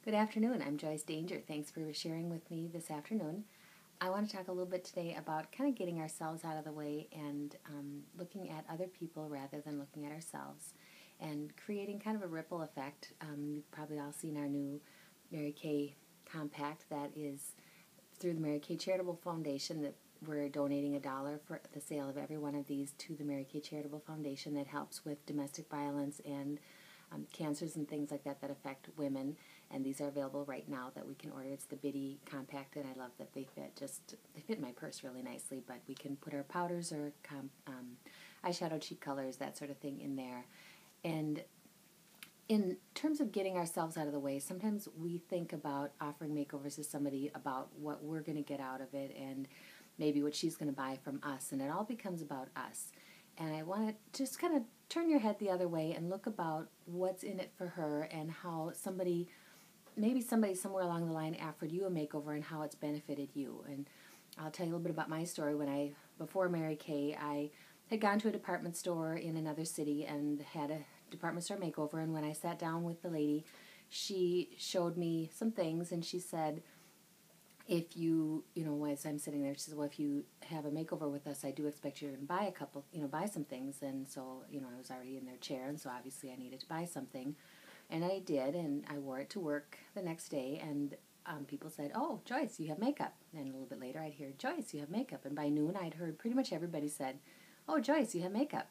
Good afternoon. I'm Joyce Danger. Thanks for sharing with me this afternoon. I want to talk a little bit today about kind of getting ourselves out of the way and looking at other people rather than looking at ourselves and creating kind of a ripple effect. You've probably all seen our new Mary Kay Compact that is through the Mary Kay Charitable Foundation that we're donating $1 for the sale of every one of these to the Mary Kay Charitable Foundation that helps with domestic violence and cancers and things like that that affect women. And these are available right now that we can order. It's the Bitty Compact, and I love that they fit my purse really nicely, but we can put our powders or eyeshadow cheek colors, that sort of thing in there. And in terms of getting ourselves out of the way, sometimes we think about offering makeovers to somebody about what we're going to get out of it and maybe what she's going to buy from us, and it all becomes about us. And I want to just kind of turn your head the other way and look about what's in it for her and how maybe somebody somewhere along the line offered you a makeover and how it's benefited you. And I'll tell you a little bit about my story. Before Mary Kay, I had gone to a department store in another city and had a department store makeover. And when I sat down with the lady, she showed me some things and she said, if you, as I'm sitting there, she says, well, if you have a makeover with us, I do expect you to buy some things. And so, I was already in their chair, and so obviously I needed to buy something. And I did, and I wore it to work the next day, and people said, oh, Joyce, you have makeup. And a little bit later I'd hear, Joyce, you have makeup. And by noon I'd heard pretty much everybody said, oh, Joyce, you have makeup.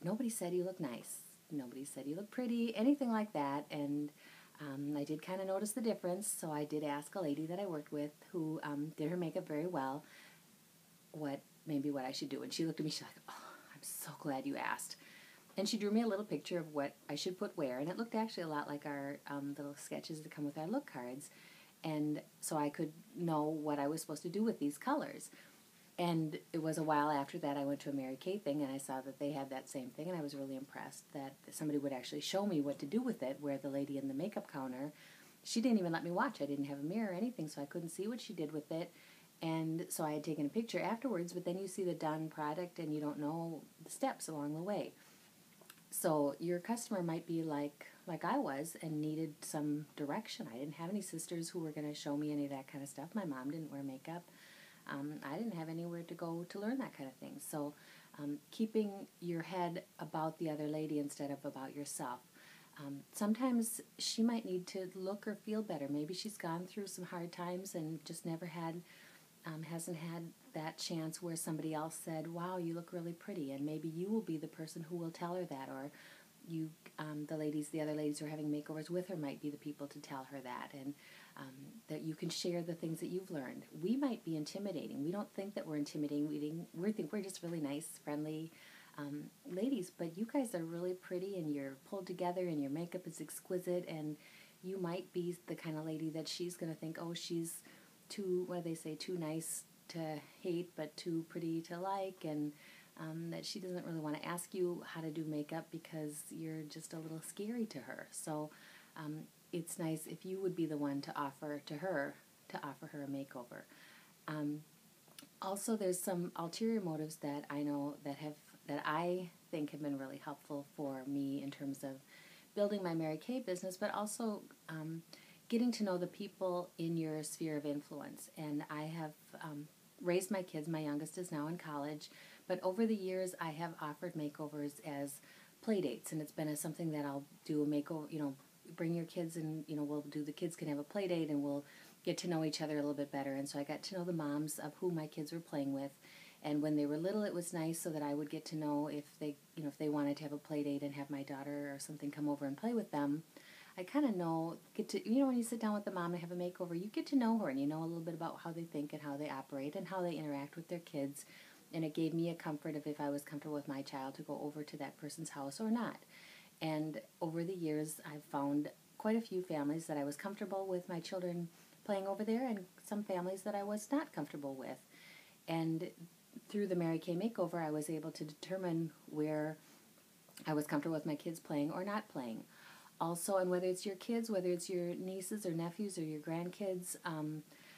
Nobody said you look nice. Nobody said you look pretty, anything like that. And I did kind of notice the difference, so I did ask a lady that I worked with who did her makeup very well what I should do. And she looked at me, she's like, oh, I'm so glad you asked. And she drew me a little picture of what I should put where, and it looked actually a lot like our little sketches that come with our look cards. And so I could know what I was supposed to do with these colors. And it was a while after that I went to a Mary Kay thing, and I saw that they had that same thing, and I was really impressed that somebody would actually show me what to do with it, where the lady in the makeup counter, she didn't even let me watch. I didn't have a mirror or anything, so I couldn't see what she did with it. And so I had taken a picture afterwards, but then you see the done product, and you don't know the steps along the way. So your customer might be like I was and needed some direction. I didn't have any sisters who were going to show me any of that kind of stuff. My mom didn't wear makeup. I didn't have anywhere to go to learn that kind of thing. So keeping your head about the other lady instead of about yourself. Sometimes she might need to look or feel better. Maybe she's gone through some hard times and just never hasn't had that chance where somebody else said, wow, you look really pretty. And maybe you will be the person who will tell her that, or the other ladies who are having makeovers with her might be the people to tell her that, and that you can share the things that you've learned. We might be intimidating. We don't think that we're intimidating. We think we're just really nice, friendly ladies, but you guys are really pretty, and you're pulled together, and your makeup is exquisite, and you might be the kind of lady that she's going to think, oh, she's too nice to hate, but too pretty to like, and that she doesn't really want to ask you how to do makeup because you're just a little scary to her. So it's nice if you would be the one to offer her a makeover. Also, there's some ulterior motives that I know that I think have been really helpful for me in terms of building my Mary Kay business, but also getting to know the people in your sphere of influence. And I have raised my kids. My youngest is now in college, but over the years I have offered makeovers as play dates, and it's been something that I'll do a makeover, bring your kids, and the kids can have a play date, and we'll get to know each other a little bit better. And so I got to know the moms of who my kids were playing with, and when they were little, it was nice so that I would get to know if they wanted to have a play date and have my daughter or something come over and play with them. I kind of when you sit down with the mom and have a makeover, you get to know her, and you know a little bit about how they think and how they operate and how they interact with their kids. And it gave me a comfort of if I was comfortable with my child to go over to that person's house or not. And over the years, I've found quite a few families that I was comfortable with my children playing over there, and some families that I was not comfortable with. And through the Mary Kay Makeover, I was able to determine where I was comfortable with my kids playing or not playing. Also, and whether it's your kids, whether it's your nieces or nephews or your grandkids,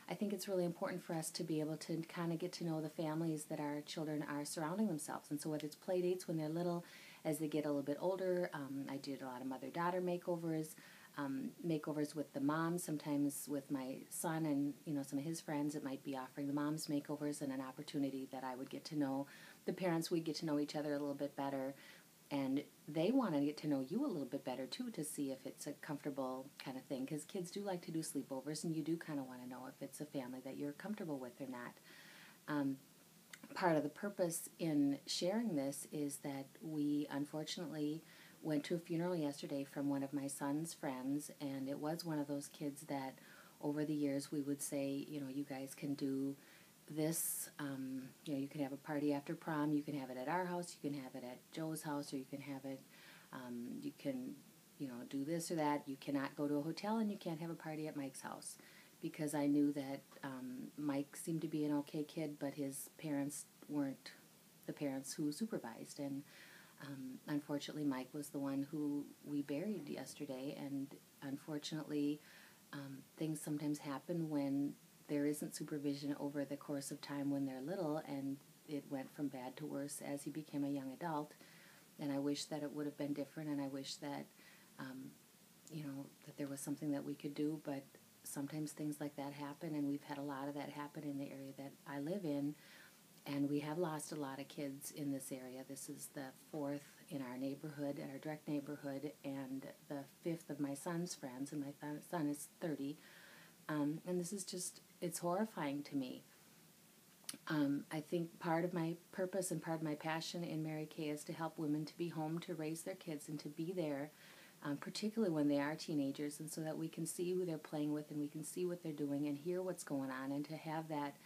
I think it's really important for us to be able to kind of get to know the families that our children are surrounding themselves. And so whether it's play dates when they're little, as they get a little bit older, I did a lot of mother-daughter makeovers. makeovers with the moms. Sometimes with my son and some of his friends, it might be offering the moms makeovers and an opportunity that I would get to know the parents. We'd get to know each other a little bit better, and they want to get to know you a little bit better too, to see if it's a comfortable kind of thing, because kids do like to do sleepovers, and you do kind of want to know if it's a family that you're comfortable with or not. Part of the purpose in sharing this is that we unfortunately went to a funeral yesterday from one of my son's friends, and it was one of those kids that over the years we would say, you guys can do this, you can have a party after prom, you can have it at our house, you can have it at Joe's house, or you can have it, you can, do this or that. You cannot go to a hotel, and you can't have a party at Mike's house, because I knew that Mike seemed to be an okay kid, but his parents weren't the parents who supervised, and unfortunately Mike was the one who we buried yesterday, and unfortunately things sometimes happen when there isn't supervision over the course of time when they're little, and it went from bad to worse as he became a young adult. And I wish that it would have been different, and I wish that that there was something that we could do, but sometimes things like that happen, and we've had a lot of that happen in the area that I live in, and we have lost a lot of kids in this area. This is the fourth in our neighborhood, in our direct neighborhood, and the fifth of my son's friends, and my son is 30, and this is just, it's horrifying to me. I think part of my purpose and part of my passion in Mary Kay is to help women to be home, to raise their kids, and to be there, particularly when they are teenagers, and so that we can see who they're playing with, and we can see what they're doing and hear what's going on, and to have that,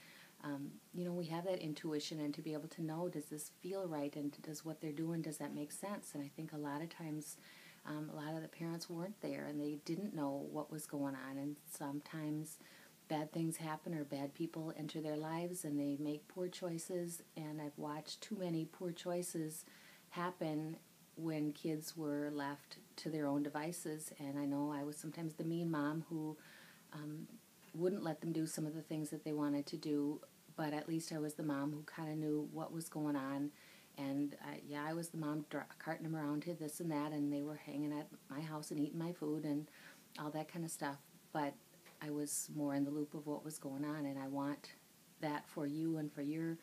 we have that intuition, and to be able to know, does this feel right, and does what they're doing, does that make sense? And I think a lot of times, a lot of the parents weren't there, and they didn't know what was going on, and sometimes bad things happen, or bad people enter their lives, and they make poor choices, and I've watched too many poor choices happen when kids were left to their own devices. And I know I was sometimes the mean mom who wouldn't let them do some of the things that they wanted to do, but at least I was the mom who kind of knew what was going on. And I was the mom carting them around to this and that, and they were hanging at my house and eating my food and all that kind of stuff. But I was more in the loop of what was going on, and I want that for you and for your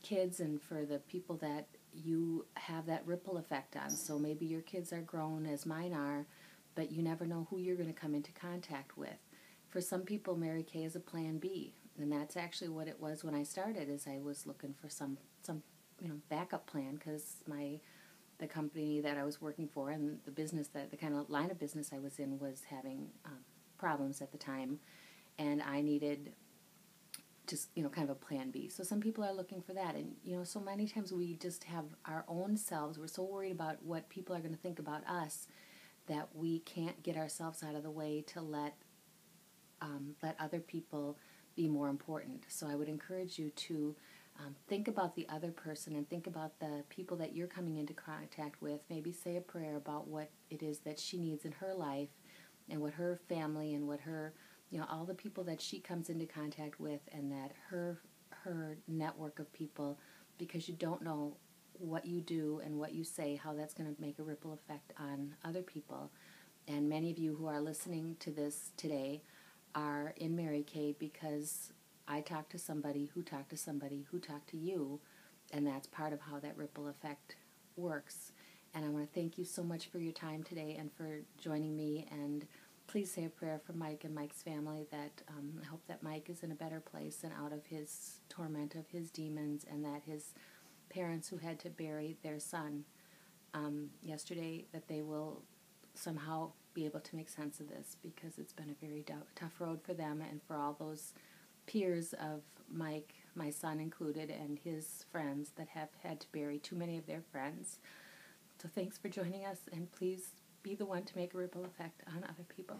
kids and for the people that you have that ripple effect on. So maybe your kids are grown as mine are, but you never know who you're going to come into contact with. For some people, Mary Kay is a plan B, and that's actually what it was when I started, is I was looking for some backup plan, because the company that I was working for and the business, the kind of line of business I was in, was having problems at the time, and I needed just kind of a plan B. So some people are looking for that, and so many times we just have our own selves. We're so worried about what people are going to think about us that we can't get ourselves out of the way to let other people be more important. So I would encourage you to think about the other person, and think about the people that you're coming into contact with. Maybe say a prayer about what it is that she needs in her life, and what her family, and what her, all the people that she comes into contact with, and that her network of people, because you don't know what you do and what you say, how that's going to make a ripple effect on other people. And many of you who are listening to this today are in Mary Kay because I talked to somebody who talked to somebody who talked to you, and that's part of how that ripple effect works. And I want to thank you so much for your time today and for joining me. And please say a prayer for Mike and Mike's family, that I hope that Mike is in a better place and out of his torment of his demons, and that his parents who had to bury their son yesterday, that they will somehow be able to make sense of this, because it's been a very tough road for them and for all those peers of Mike, my son included, and his friends that have had to bury too many of their friends. So thanks for joining us, and please be the one to make a ripple effect on other people.